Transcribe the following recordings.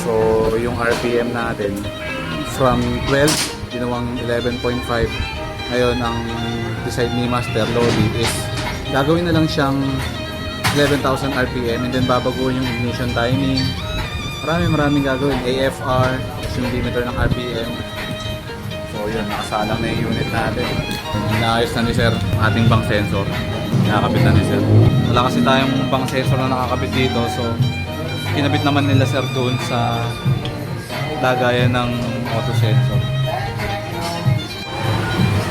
So yung RPM natin from 12 ginawang 11.5. Ngayon ang decide ni Master Lodi is gagawin na lang siyang 11,000 RPM and then babaguhin yung ignition timing. Maraming gagawin. AFR, yung limiter ng RPM. So yun, nakasalang na yung unit natin. Inaayos na ni Sir ating bank sensor. Nakakabit na ni Sir. Wala kasi tayong bank sensor na nakakabit dito. So kinabit naman nila Sir doon sa lagayan ng auto sensor.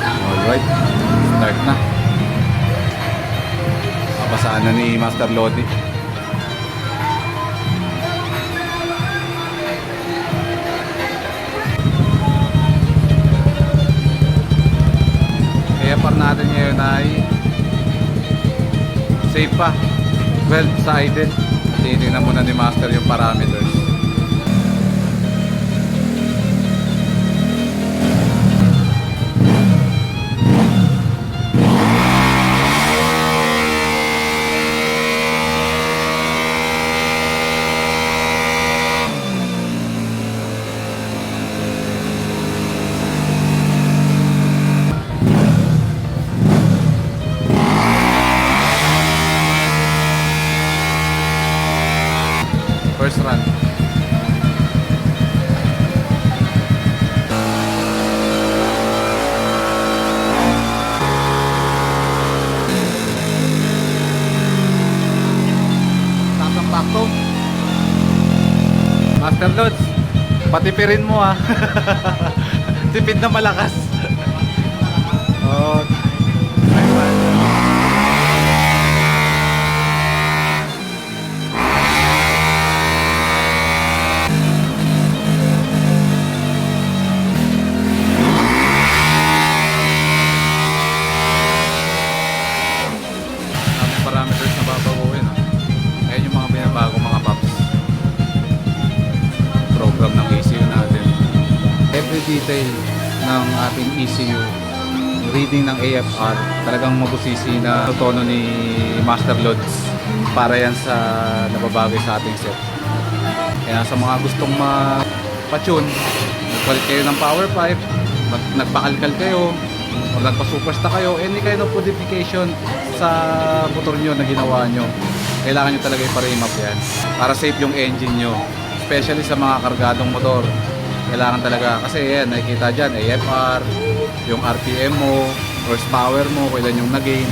Alright, start na. Mapasaan na ni Master Lodi. AFR natin ngayon ay safe pa. 12 sa idle. Titingnan muna ni Master yung parameters. First run. Tatampak to. Master Lods, patipirin mo ah. Tipid na malakas. Oh. Parameters na babaguhin. Ayan yung mga binabago mga paps. Program ng ECU natin. Every detail ng ating ECU, reading ng AFR, talagang mabusisi na tono ni Master Lods para yan sa nababagay sa ating set. Kaya sa mga gustong ma-tune, nagpalit kayo ng power pipe, nagpakalkal kayo, o nagpa-superstar kayo, any kind of modification sa motor nyo na ginawa nyo, kailangan nyo talaga i-frame up yan para safe yung engine nyo, especially sa mga kargadong motor. Kailangan talaga, kasi yan, nakikita dyan AFR, yung RPM mo, horsepower mo, kailan yung nag-gain.